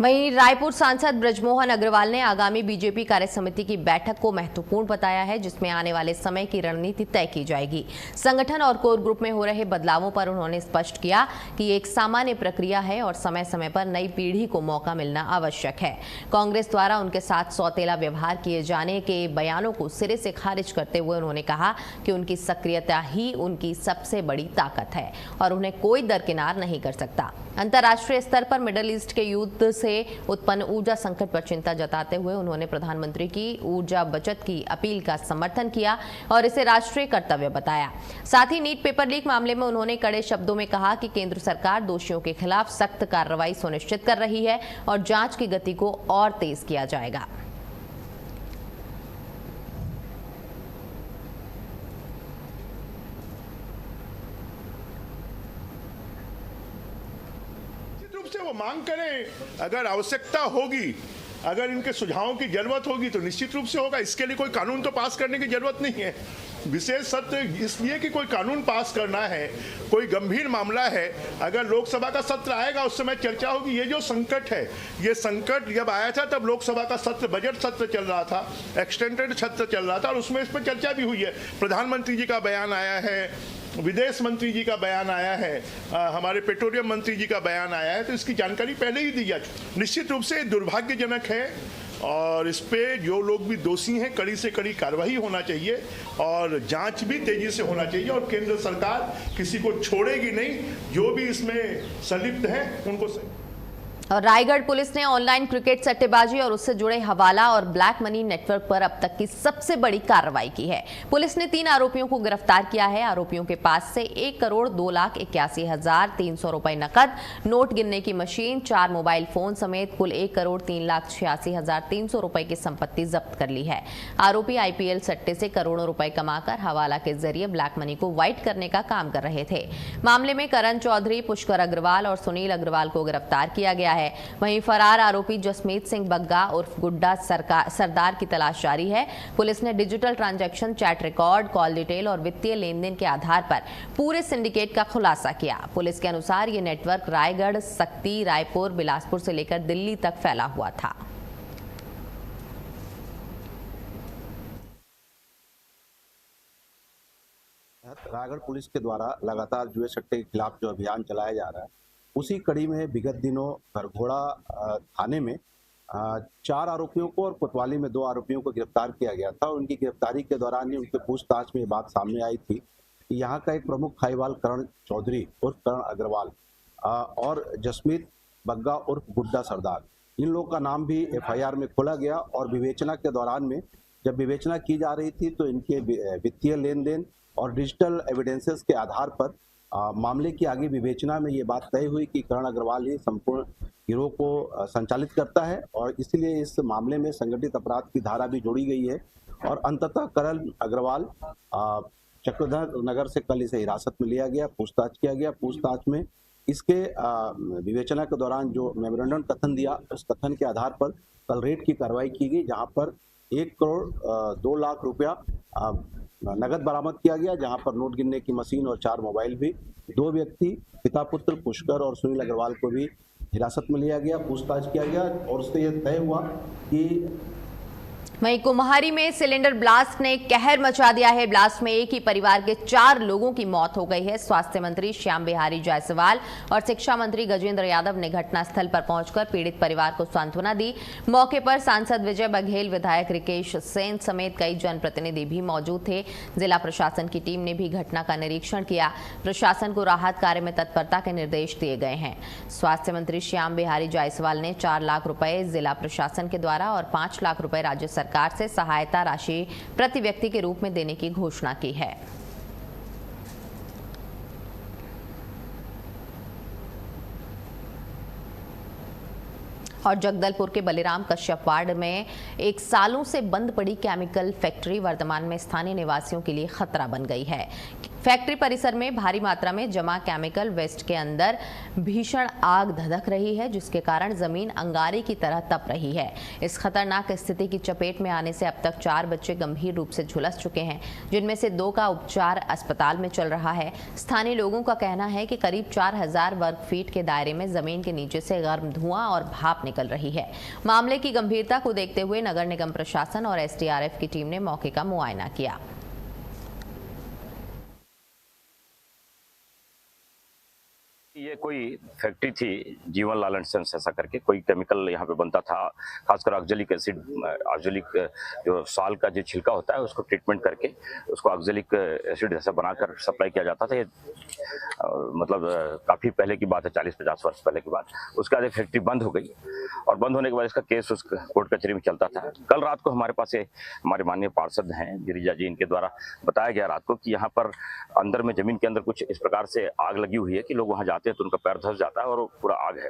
वहीं रायपुर सांसद ब्रजमोहन अग्रवाल ने आगामी बीजेपी कार्य समिति की बैठक को महत्वपूर्ण बताया है, जिसमें आने वाले समय की रणनीति तय की जाएगी। संगठन और कोर ग्रुप में हो रहे बदलावों पर उन्होंने स्पष्ट किया कि ये एक सामान्य प्रक्रिया है और समय समय पर नई पीढ़ी को मौका मिलना आवश्यक है। कांग्रेस द्वारा उनके साथ सौतेला व्यवहार किए जाने के बयानों को सिरे से खारिज करते हुए उन्होंने कहा कि उनकी सक्रियता ही उनकी सबसे बड़ी ताकत है और उन्हें कोई दरकिनार नहीं कर सकता। अंतर्राष्ट्रीय स्तर पर मिडिल ईस्ट के युद्ध से उत्पन्न ऊर्जा संकट पर चिंता जताते हुए उन्होंने प्रधानमंत्री की ऊर्जा बचत की अपील का समर्थन किया और इसे राष्ट्रीय कर्तव्य बताया। साथ ही नीट पेपर लीक मामले में उन्होंने कड़े शब्दों में कहा कि केंद्र सरकार दोषियों के खिलाफ सख्त कार्रवाई सुनिश्चित कर रही है और जांच की गति को और तेज किया जाएगा। से वो मांग करें, अगर आवश्यकता होगी, अगर इनके सुझावों की जरूरत होगी तो निश्चित रूप से होगा। इसके लिए कोई कानून तो पास करने की जरूरत नहीं है। विशेष सत्र इसलिए कि कोई कानून पास करना है, कोई गंभीर मामला है, अगर लोकसभा का सत्र आएगा उस समय चर्चा होगी। ये जो संकट है, ये संकट जब आया था तब लोकसभा का सत्र, बजट सत्र चल रहा था, एक्सटेंडेड सत्र चल रहा था और उसमें इस पर चर्चा भी हुई है। प्रधानमंत्री जी का बयान आया है, विदेश मंत्री जी का बयान आया है, हमारे पेट्रोलियम मंत्री जी का बयान आया है, तो इसकी जानकारी पहले ही दी जा चुकी। निश्चित रूप से दुर्भाग्यजनक है और इस पे जो लोग भी दोषी हैं कड़ी से कड़ी कार्रवाई होना चाहिए और जांच भी तेजी से होना चाहिए और केंद्र सरकार किसी को छोड़ेगी नहीं। जो भी इसमें संलिप्त है उनको और रायगढ़ पुलिस ने ऑनलाइन क्रिकेट सट्टेबाजी और उससे जुड़े हवाला और ब्लैक मनी नेटवर्क पर अब तक की सबसे बड़ी कार्रवाई की है। पुलिस ने 3 आरोपियों को गिरफ्तार किया है। आरोपियों के पास से 1,02,81,300 रुपए नकद, नोट गिनने की मशीन, 4 मोबाइल फोन समेत कुल 1,03,86,300 रुपए की संपत्ति जब्त कर ली है। आरोपी आईपीएल सट्टे से करोड़ों रुपए कमाकर हवाला के जरिए ब्लैक मनी को व्हाइट करने का काम कर रहे थे। मामले में करण चौधरी, पुष्कर अग्रवाल और सुनील अग्रवाल को गिरफ्तार किया गया है। वहीं फरार आरोपी जसमीत सिंह बग्गा उर्फ गुड्डा सरदार की तलाश जारी है। पुलिस ने digital transaction, chat record, call detail और वित्तीय लेनदेन के आधार पर पूरे सिंडिकेट का खुलासा किया। पुलिस के अनुसार ये नेटवर्क रायगढ़, सक्ती, रायपुर, बिलासपुर से लेकर दिल्ली तक फैला हुआ था। रायगढ़ पुलिस के द्वारा लगातार जुए सट्टे के खिलाफ जो अभियान चलाया जा रहा है, उसी कड़ी में विगत दिनों खरघोड़ा थाने में 4 आरोपियों को और कोतवाली में 2 आरोपियों को गिरफ्तार किया गया था। उनकी गिरफ्तारी के दौरान ही उनके पूछताछ में ये बात सामने आई थी कि यहाँ का एक प्रमुख खाईवाल करण चौधरी उर्फ करण अग्रवाल और जसमीत बग्गा उर्फ गुड्डा सरदार, इन लोगों का नाम भी एफआईआर में खोला गया और विवेचना के दौरान में जब विवेचना की जा रही थी तो इनके वित्तीय लेन देन और डिजिटल एविडेंसेस के आधार पर मामले की आगे विवेचना में ये बात तय हुई कि करण अग्रवाल ही संपूर्ण गिरोह को संचालित करता है और इसलिए इस मामले में संगठित अपराध की धारा भी जोड़ी गई है और अंततः करण अग्रवाल चक्रधर नगर से कल इसे हिरासत में लिया गया, पूछताछ किया गया। पूछताछ में इसके विवेचना के दौरान जो मेमोरेंडम कथन दिया, उस कथन के आधार पर कल रेड की कार्रवाई की गई, जहां पर 1,02,00,000 रुपया नगद बरामद किया गया, जहां पर नोट गिनने की मशीन और 4 मोबाइल भी। 2 व्यक्ति पिता पुत्र पुष्कर और सुनील अग्रवाल को भी हिरासत में लिया गया, पूछताछ किया गया और उससे यह तय हुआ कि वहीं कुम्हारी में सिलेंडर ब्लास्ट ने कहर मचा दिया है। ब्लास्ट में एक ही परिवार के 4 लोगों की मौत हो गई है। स्वास्थ्य मंत्री श्याम बिहारी जायसवाल और शिक्षा मंत्री गजेंद्र यादव ने घटनास्थल पर पहुंचकर पीड़ित परिवार को सांत्वना दी। मौके पर सांसद विजय बघेल, विधायक रिकेश सेन समेत कई जनप्रतिनिधि भी मौजूद थे। जिला प्रशासन की टीम ने भी घटना का निरीक्षण किया। प्रशासन को राहत कार्य में तत्परता के निर्देश दिए गए हैं। स्वास्थ्य मंत्री श्याम बिहारी जायसवाल ने 4 लाख रुपए जिला प्रशासन के द्वारा और 5 लाख रुपए राज्य सरकार से सहायता राशि प्रति व्यक्ति के रूप में देने की घोषणा की है। और जगदलपुर के बलिराम कश्यप वार्ड में 1 सालों से बंद पड़ी केमिकल फैक्ट्री वर्तमान में स्थानीय निवासियों के लिए खतरा बन गई है। फैक्ट्री परिसर में भारी मात्रा में जमा केमिकल वेस्ट के अंदर भीषण आग धधक रही है, जिसके कारण जमीन अंगारे की तरह तप रही है। इस खतरनाक स्थिति की चपेट में आने से अब तक 4 बच्चे गंभीर रूप से झुलस चुके हैं, जिनमें से 2 का उपचार अस्पताल में चल रहा है। स्थानीय लोगों का कहना है कि करीब 4000 वर्ग फीट के दायरे में जमीन के नीचे से गर्म धुआं और भाप निकल रही है। मामले की गंभीरता को देखते हुए नगर निगम प्रशासन और एसडीआरएफ की टीम ने मौके का मुआयना किया। ये कोई फैक्ट्री थी जीवन लाल एंड सन्स ऐसा करके, कोई केमिकल यहाँ पे बनता था, खासकर ऑक्जेलिक एसिड, ऑक्जेलिक जो साल का जो छिलका होता है उसको ट्रीटमेंट करके उसको ऑक्जेलिक एसिड जैसा बनाकर सप्लाई किया जाता था। ये मतलब काफ़ी पहले की बात है, 40-50 वर्ष पहले की बात। उसके बाद फैक्ट्री बंद हो गई और बंद होने के बाद इसका केस उस कोर्ट कचहरी में चलता था। कल रात को हमारे पास हमारे माननीय पार्षद हैं गिरिजा जी, इनके द्वारा बताया गया रात को कि यहाँ पर अंदर में जमीन के अंदर कुछ इस प्रकार से आग लगी हुई है कि लोग वहाँ जाते हैं तो उनका पैर धंस जाता है और पूरा आग है।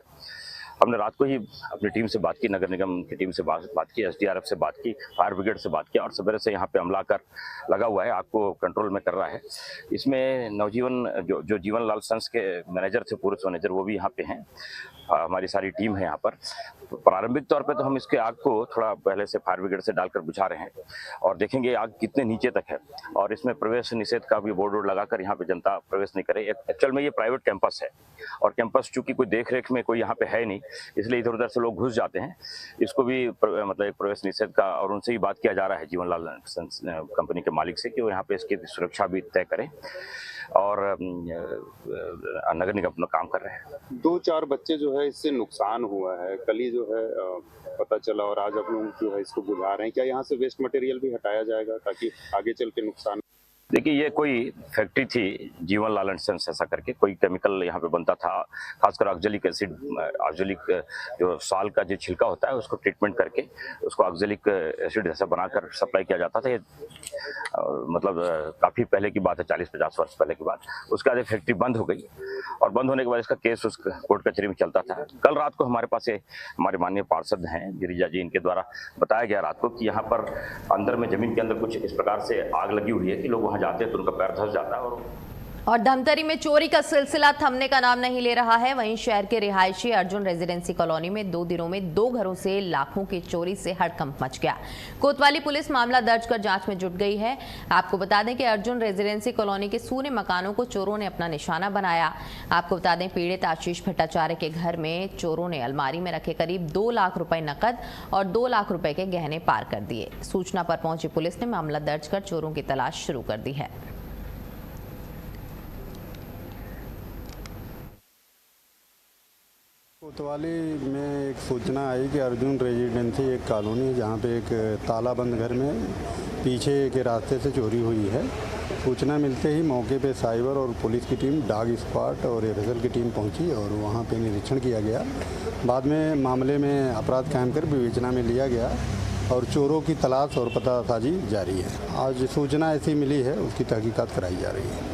हमने रात को ही अपनी टीम से बात की, नगर निगम की टीम से बात की, एसडीआरएफ से बात की, फायर ब्रिगेड से बात किया और सवेरे से यहाँ पे अमला कर लगा हुआ है, आग को कंट्रोल में कर रहा है। इसमें नवजीवन जो जीवन लाल सन्स के मैनेजर थे, पूर्व मैनेजर, वो भी यहाँ पे हैं। हमारी सारी टीम है यहाँ पर। प्रारंभिक तौर पे तो हम इसके आग को थोड़ा पहले से फायर ब्रिगेड से डालकर बुझा रहे हैं और देखेंगे आग कितने नीचे तक है। और इसमें प्रवेश निषेध का भी बोर्ड लगाकर यहाँ पे जनता प्रवेश नहीं करे। एक्चुअल में ये प्राइवेट कैंपस है और कैंपस चूंकि कोई देख रेख में कोई यहाँ पे है नहीं, इसलिए इधर उधर से लोग घुस जाते हैं। इसको भी मतलब एक प्रवेश निषेध का, और उनसे ही बात किया जा रहा है जीवन लाल कंपनी के मालिक से कि वो यहाँ पे इसकी सुरक्षा भी तय करें और नगर निगम अपना काम कर रहे हैं। 2-4 बच्चे जो है इससे नुकसान हुआ है, कल ही जो है पता चला और आज आप लोग जो है इसको बुझा रहे हैं। क्या यहाँ से वेस्ट मटेरियल भी हटाया जाएगा ताकि आगे चल के नुकसान? देखिए, ये कोई फैक्ट्री थी जीवन लाल एंड सन्स ऐसा करके, कोई केमिकल यहाँ पे बनता था, खासकर ऑक्जेलिक एसिड, ऑक्जेलिक जो साल का जो छिलका होता है उसको ट्रीटमेंट करके उसको ऑक्जेलिक एसिड जैसा बनाकर सप्लाई किया जाता था। ये मतलब काफ़ी पहले की बात है, 40-50 वर्ष पहले की बात। उसके बाद फैक्ट्री बंद हो गई और बंद होने के बाद इसका केस उस कोर्ट कचहरी में चलता था। कल रात को हमारे पास हमारे माननीय पार्षद हैं गिरिजा जी, इनके द्वारा बताया गया रात को कि यहाँ पर अंदर में जमीन के अंदर कुछ इस प्रकार से आग लगी हुई है कि लोग वहाँ जाते हैं तो उनका पैर धंस जाता है। और धमतरी में चोरी का सिलसिला थमने का नाम नहीं ले रहा है। वहीं शहर के रिहायशी अर्जुन रेजिडेंसी कॉलोनी में 2 दिनों में 2 घरों से लाखों की चोरी से हड़कंप मच गया। कोतवाली पुलिस मामला दर्ज कर जांच में जुट गई है। आपको बता दें कि अर्जुन रेजिडेंसी कॉलोनी के सूने मकानों को चोरों ने अपना निशाना बनाया। आपको बता दें, पीड़ित आशीष भट्टाचार्य के घर में चोरों ने अलमारी में रखे करीब 2 लाख रुपए नकद और 2 लाख रुपए के गहने पार कर दिए। सूचना पर पहुंची पुलिस ने मामला दर्ज कर चोरों की तलाश शुरू कर दी है। कोतवाली में एक सूचना आई कि अर्जुन रेजिडेंसी एक कॉलोनी है जहाँ पे एक तालाबंद घर में पीछे के रास्ते से चोरी हुई है। सूचना मिलते ही मौके पे साइबर और पुलिस की टीम, डॉग स्क्वाड और एयरसल की टीम पहुंची और वहाँ पे निरीक्षण किया गया। बाद में मामले में अपराध कायम कर विवेचना में लिया गया और चोरों की तलाश और पतासाजी जारी है। आज सूचना ऐसी मिली है, उसकी तहकीकात कराई जा रही है।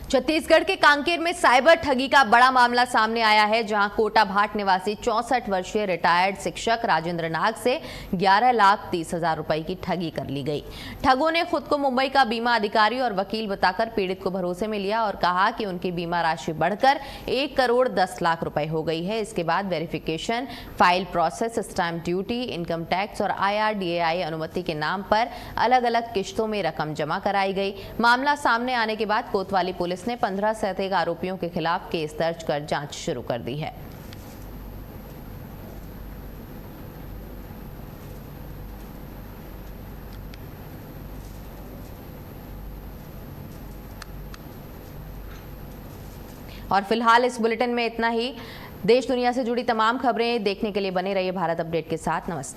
छत्तीसगढ़ के कांकेर में साइबर ठगी का बड़ा मामला सामने आया है, जहां कोटाभाट निवासी 64 वर्षीय रिटायर्ड शिक्षक राजेंद्र नाग से 11,30,000 रुपए की ठगी कर ली गई। ठगों ने खुद को मुंबई का बीमा अधिकारी और वकील बताकर पीड़ित को भरोसे में लिया और कहा कि उनकी बीमा राशि बढ़कर 1 करोड़ 10 लाख रुपए हो गई है। इसके बाद verification, file process, stamp duty, income tax और IRDAI अनुमति के नाम पर अलग अलग किश्तों में रकम जमा कराई गई। मामला सामने आने के बाद कोतवाली पुलिस ने 15 से अधिक आरोपियों के खिलाफ केस दर्ज कर जांच शुरू कर दी है। और फिलहाल इस बुलेटिन में इतना ही। देश दुनिया से जुड़ी तमाम खबरें देखने के लिए बने रहिए भारत अपडेट के साथ। नमस्कार।